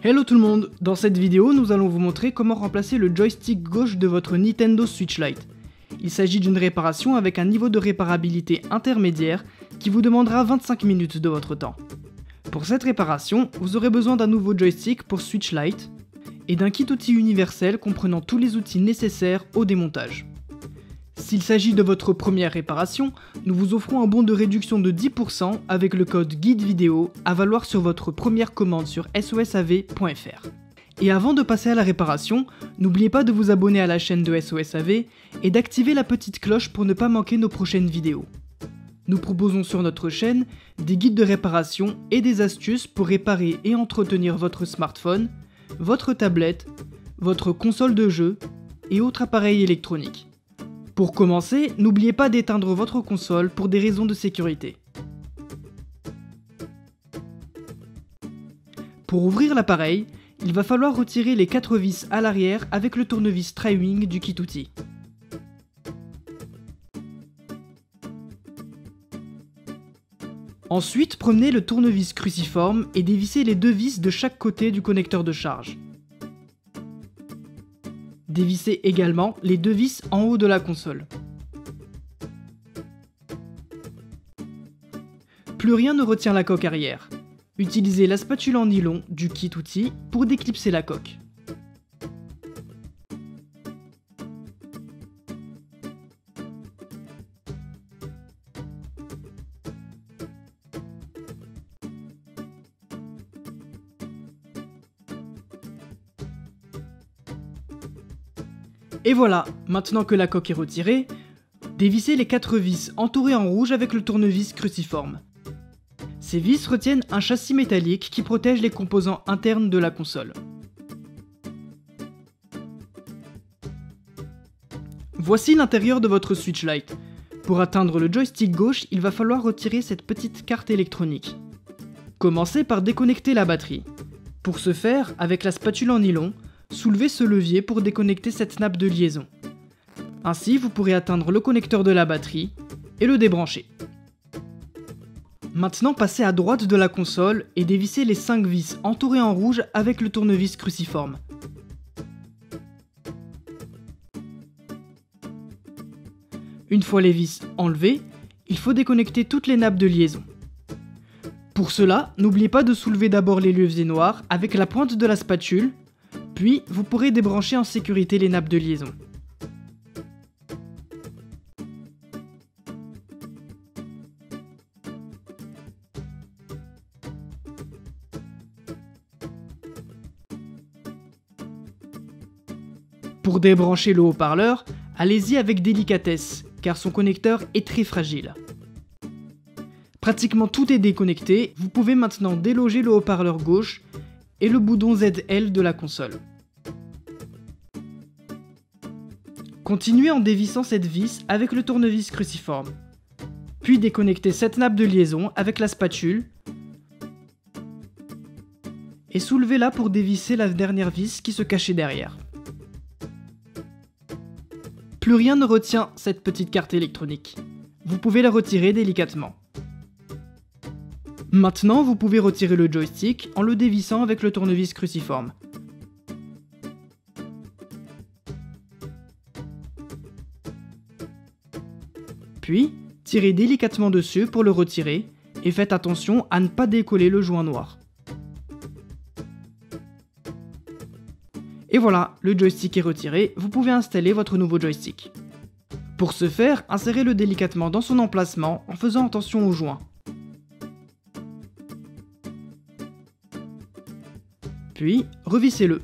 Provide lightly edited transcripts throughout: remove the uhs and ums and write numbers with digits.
Hello tout le monde, dans cette vidéo nous allons vous montrer comment remplacer le joystick gauche de votre Nintendo Switch Lite. Il s'agit d'une réparation avec un niveau de réparabilité intermédiaire qui vous demandera 25 minutes de votre temps. Pour cette réparation, vous aurez besoin d'un nouveau joystick pour Switch Lite et d'un kit outil universel comprenant tous les outils nécessaires au démontage. S'il s'agit de votre première réparation, nous vous offrons un bon de réduction de 10% avec le code guide vidéo à valoir sur votre première commande sur sosav.fr. Et avant de passer à la réparation, n'oubliez pas de vous abonner à la chaîne de SOSAV et d'activer la petite cloche pour ne pas manquer nos prochaines vidéos. Nous proposons sur notre chaîne des guides de réparation et des astuces pour réparer et entretenir votre smartphone, votre tablette, votre console de jeu et autres appareils électroniques. Pour commencer, n'oubliez pas d'éteindre votre console pour des raisons de sécurité. Pour ouvrir l'appareil, il va falloir retirer les 4 vis à l'arrière avec le tournevis Tri-Wing du kit outil. Ensuite, prenez le tournevis cruciforme et dévissez les 2 vis de chaque côté du connecteur de charge. Dévissez également les 2 vis en haut de la console. Plus rien ne retient la coque arrière. Utilisez la spatule en nylon du kit outil pour déclipser la coque. Et voilà, maintenant que la coque est retirée, dévissez les 4 vis entourées en rouge avec le tournevis cruciforme. Ces vis retiennent un châssis métallique qui protège les composants internes de la console. Voici l'intérieur de votre Switch Lite. Pour atteindre le joystick gauche, il va falloir retirer cette petite carte électronique. Commencez par déconnecter la batterie. Pour ce faire, avec la spatule en nylon, soulevez ce levier pour déconnecter cette nappe de liaison. Ainsi, vous pourrez atteindre le connecteur de la batterie et le débrancher. Maintenant, passez à droite de la console et dévissez les 5 vis entourées en rouge avec le tournevis cruciforme. Une fois les vis enlevées, il faut déconnecter toutes les nappes de liaison. Pour cela, n'oubliez pas de soulever d'abord les leviers noirs avec la pointe de la spatule, puis vous pourrez débrancher en sécurité les nappes de liaison. Pour débrancher le haut-parleur, allez-y avec délicatesse, car son connecteur est très fragile. Pratiquement tout est déconnecté, vous pouvez maintenant déloger le haut-parleur gauche et le bouton ZL de la console. Continuez en dévissant cette vis avec le tournevis cruciforme. Puis déconnectez cette nappe de liaison avec la spatule et soulevez-la pour dévisser la dernière vis qui se cachait derrière. Plus rien ne retient cette petite carte électronique. Vous pouvez la retirer délicatement. Maintenant, vous pouvez retirer le joystick en le dévissant avec le tournevis cruciforme. Puis, tirez délicatement dessus pour le retirer et faites attention à ne pas décoller le joint noir. Et voilà, le joystick est retiré, vous pouvez installer votre nouveau joystick. Pour ce faire, insérez-le délicatement dans son emplacement en faisant attention aux joints. Puis, revissez-le.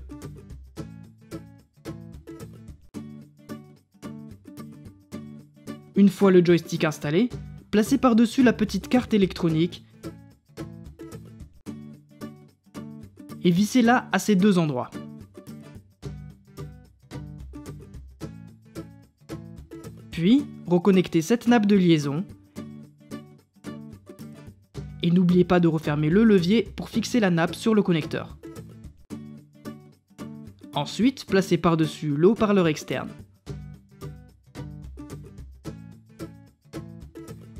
Une fois le joystick installé, placez par-dessus la petite carte électronique et vissez-la à ces 2 endroits. Puis, reconnectez cette nappe de liaison et n'oubliez pas de refermer le levier pour fixer la nappe sur le connecteur. Ensuite, placez par-dessus le haut-parleur externe.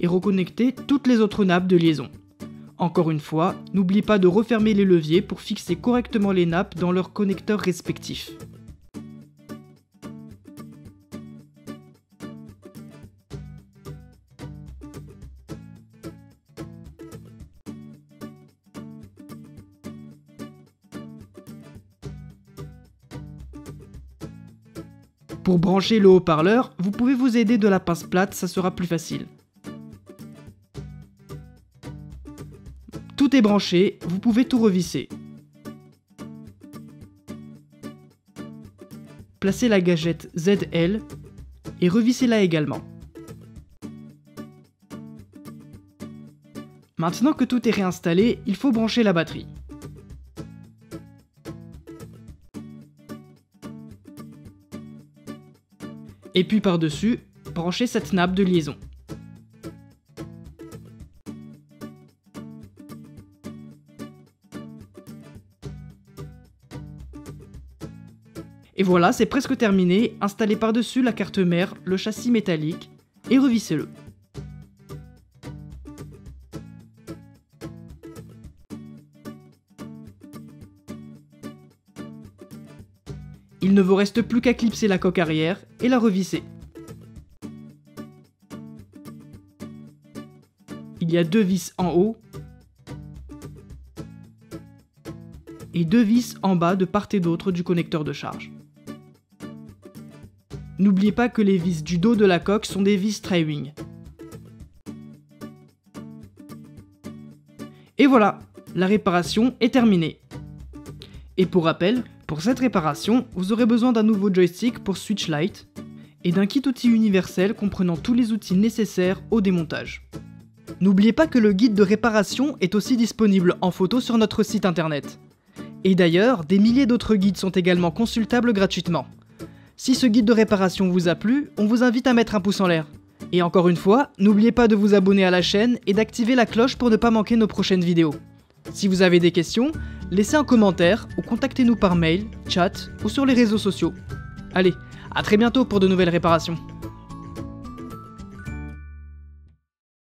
Et reconnectez toutes les autres nappes de liaison. Encore une fois, n'oublie pas de refermer les leviers pour fixer correctement les nappes dans leurs connecteurs respectifs. Pour brancher le haut-parleur, vous pouvez vous aider de la pince plate, ça sera plus facile. Tout est branché, vous pouvez tout revisser. Placez la gâchette ZL et revissez-la également. Maintenant que tout est réinstallé, il faut brancher la batterie. Et puis par-dessus, branchez cette nappe de liaison. Et voilà, c'est presque terminé. Installez par-dessus la carte mère, le châssis métallique et revissez-le. Il ne vous reste plus qu'à clipser la coque arrière et la revisser. Il y a 2 vis en haut et 2 vis en bas de part et d'autre du connecteur de charge. N'oubliez pas que les vis du dos de la coque sont des vis tri-wing. Et voilà, la réparation est terminée. Et pour rappel, pour cette réparation, vous aurez besoin d'un nouveau joystick pour Switch Lite et d'un kit outil universel comprenant tous les outils nécessaires au démontage. N'oubliez pas que le guide de réparation est aussi disponible en photo sur notre site internet. Et d'ailleurs, des milliers d'autres guides sont également consultables gratuitement. Si ce guide de réparation vous a plu, on vous invite à mettre un pouce en l'air. Et encore une fois, n'oubliez pas de vous abonner à la chaîne et d'activer la cloche pour ne pas manquer nos prochaines vidéos. Si vous avez des questions, laissez un commentaire ou contactez-nous par mail, chat ou sur les réseaux sociaux. Allez, à très bientôt pour de nouvelles réparations.